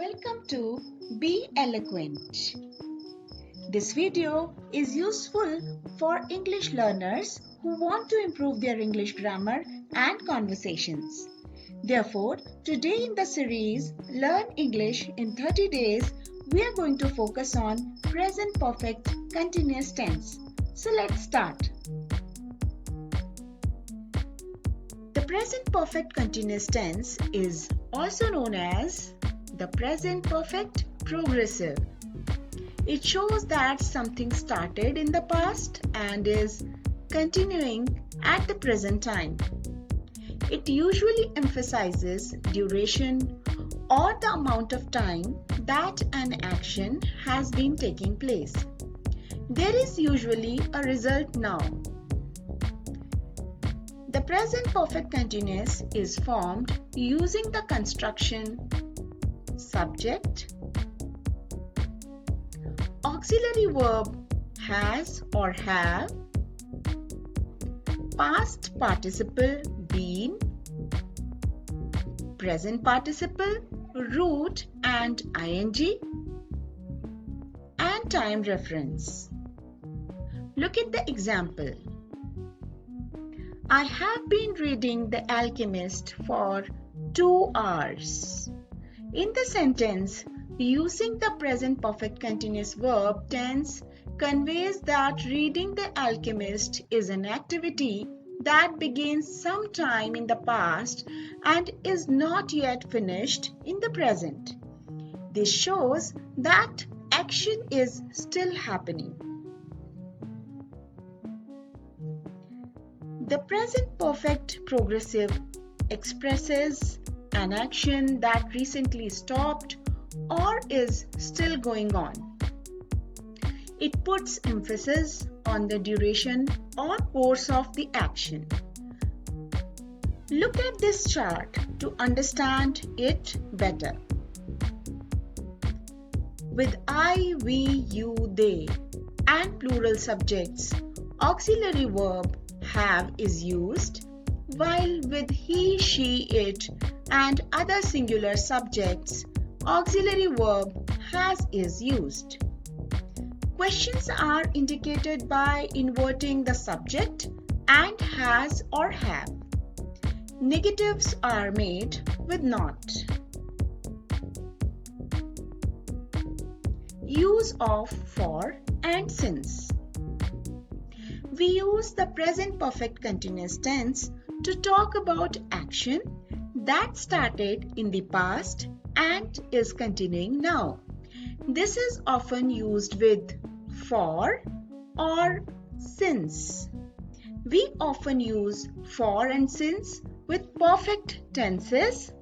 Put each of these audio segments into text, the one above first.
Welcome to Be Eloquent. This video is useful for English learners who want to improve their English grammar and conversations. Therefore, today in the series Learn English in 30 Days, we are going to focus on present perfect continuous tense. So let's start. The present perfect continuous tense is also known as the present perfect progressive. It shows that something started in the past and is continuing at the present time. It usually emphasizes duration or the amount of time that an action has been taking place. There is usually a result now. The present perfect continuous is formed using the construction subject, auxiliary verb has or have, past participle been, present participle root and ing, and time reference. Look at the example. I have been reading The Alchemist for 2 hours. In the sentence, using the present perfect continuous verb tense conveys that reading The Alchemist is an activity that begins sometime in the past and is not yet finished in the present. This shows that action is still happening. The present perfect progressive expresses an action that recently stopped or is still going on. It puts emphasis on the duration or course of the action. Look at this chart to understand it better. With I, we, you, they, and plural subjects, auxiliary verb have is used, while with he, she, it, and other singular subjects, auxiliary verb has is used. Questions are indicated by inverting the subject and has or have. Negatives are made with not. Use of for and since. We use the present perfect continuous tense to talk about action that started in the past and is continuing now. This is often used with for or since. We often use for and since with perfect tenses.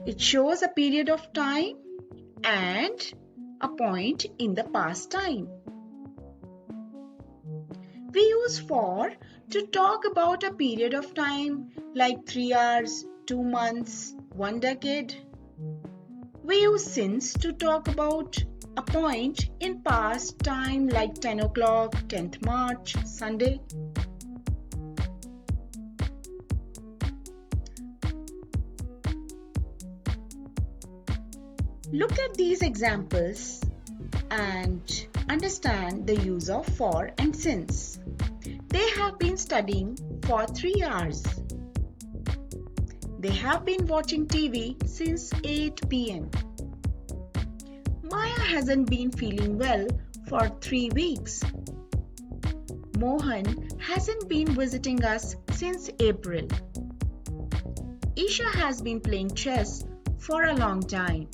It shows a period of time and a point in the past time. We use for to talk about a period of time like 3 hours, 2 months, 1 decade. We use since to talk about a point in past time like 10 o'clock, 10th March, Sunday. Look at these examples and understand the use of for and since. They have been studying for 3 hours. They have been watching TV since 8 p.m. Maya hasn't been feeling well for 3 weeks. Mohan hasn't been visiting us since April. Isha has been playing chess for a long time.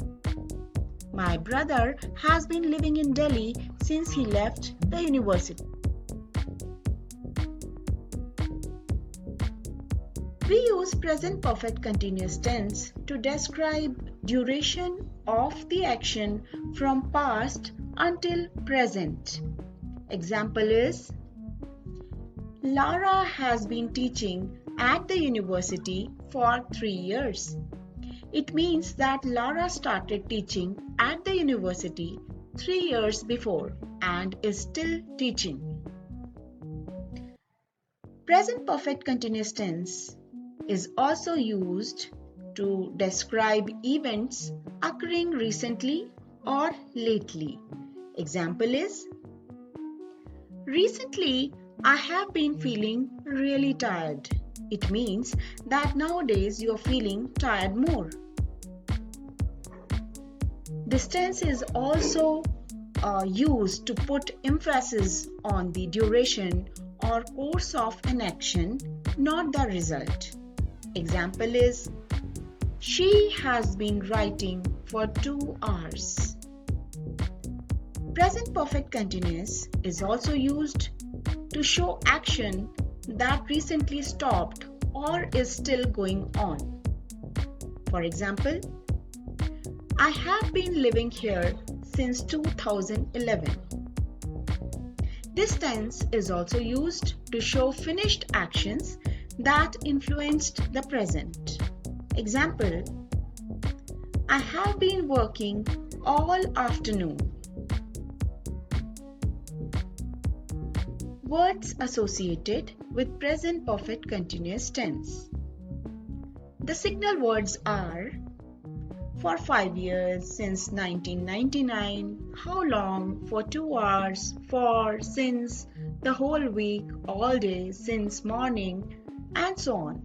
My brother has been living in Delhi since he left the university. We use present perfect continuous tense to describe duration of the action from past until present. Example is, Lara has been teaching at the university for 3 years. It means that Lara started teaching at the university 3 years before and is still teaching. Present perfect continuous tense is also used to describe events occurring recently or lately. Example is, recently I have been feeling really tired. It means that nowadays you are feeling tired more. This tense is also used to put emphasis on the duration or course of an action, not the result. Example is, she has been writing for 2 hours. Present perfect continuous is also used to show action that recently stopped or is still going on. For example, I have been living here since 2011. This tense is also used to show finished actions that influenced the present. Example, I have been working all afternoon. Words associated with present perfect continuous tense. The signal words are for 5 years, since 1999, how long, for 2 hours, for, since, the whole week, all day, since morning, and so on.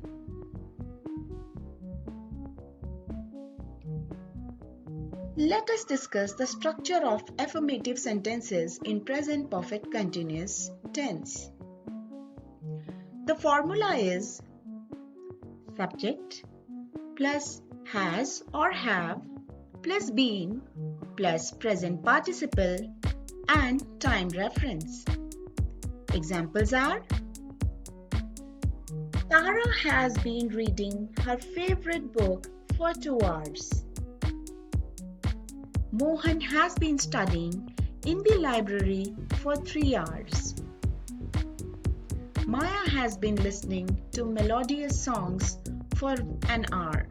Let us discuss the structure of affirmative sentences in present perfect continuous tense. The formula is subject plus has or have plus been plus present participle and time reference. Examples are, Tara has been reading her favorite book for 2 hours. Mohan has been studying in the library for 3 hours. Maya has been listening to melodious songs for an hour.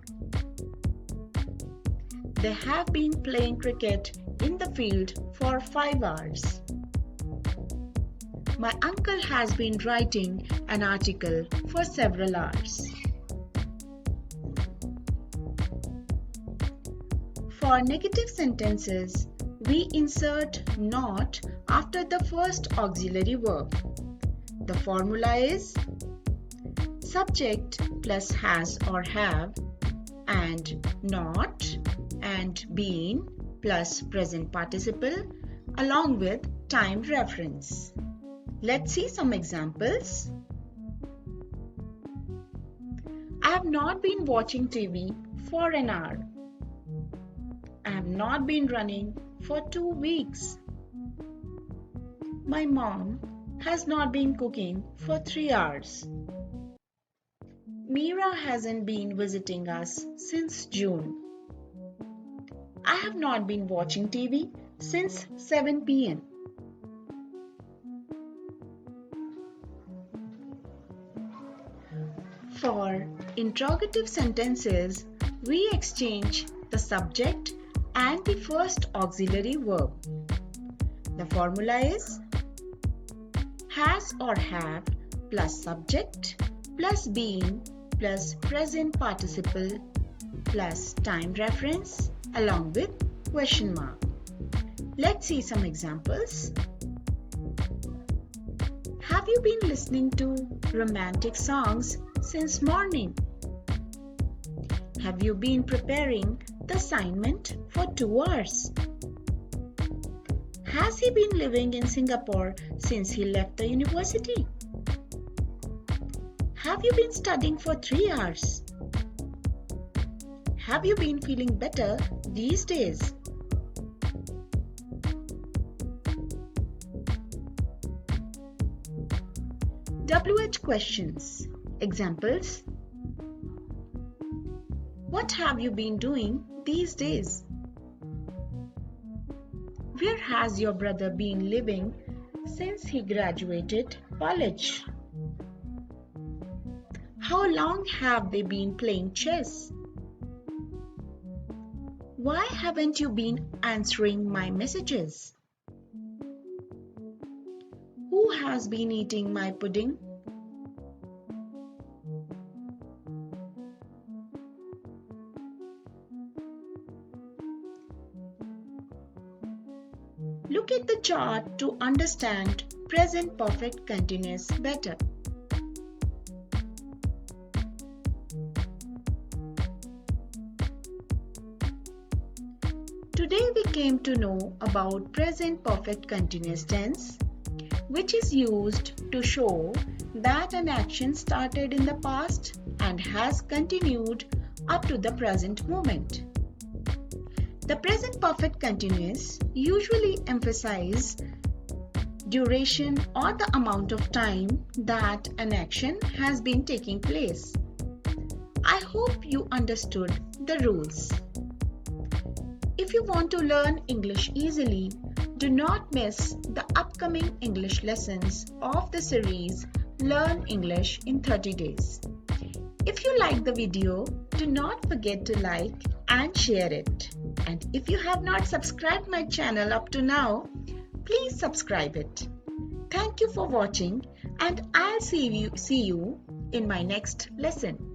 They have been playing cricket in the field for 5 hours. My uncle has been writing an article for several hours. For negative sentences, we insert not after the first auxiliary verb. The formula is subject plus has or have and not and been plus present participle along with time reference. Let's see some examples. I have not been watching TV for an hour. I have not been running for 2 weeks. My mom has not been cooking for 3 hours. Meera hasn't been visiting us since June. I have not been watching TV since 7 p.m. For interrogative sentences, we exchange the subject and the first auxiliary verb. The formula is has or have plus subject plus been plus present participle plus time reference along with question mark. Let's see some examples. Have you been listening to romantic songs since morning? Have you been preparing the assignment for 2 hours? Has he been living in Singapore since he left the university? Have you been studying for 3 hours? Have you been feeling better these days? WH questions. Examples. What have you been doing these days? Where has your brother been living since he graduated college? How long have they been playing chess? Why haven't you been answering my messages? Who has been eating my pudding? Look at the chart to understand present perfect continuous better. Today we came to know about present perfect continuous tense, which is used to show that an action started in the past and has continued up to the present moment. The present perfect continuous usually emphasizes duration or the amount of time that an action has been taking place. I hope you understood the rules. If you want to learn English easily, do not miss the upcoming English lessons of the series Learn English in 30 Days. If you like the video, do not forget to like and share it. And if you have not subscribed my channel up to now, please subscribe it. Thank you for watching, and I'll see you in my next lesson.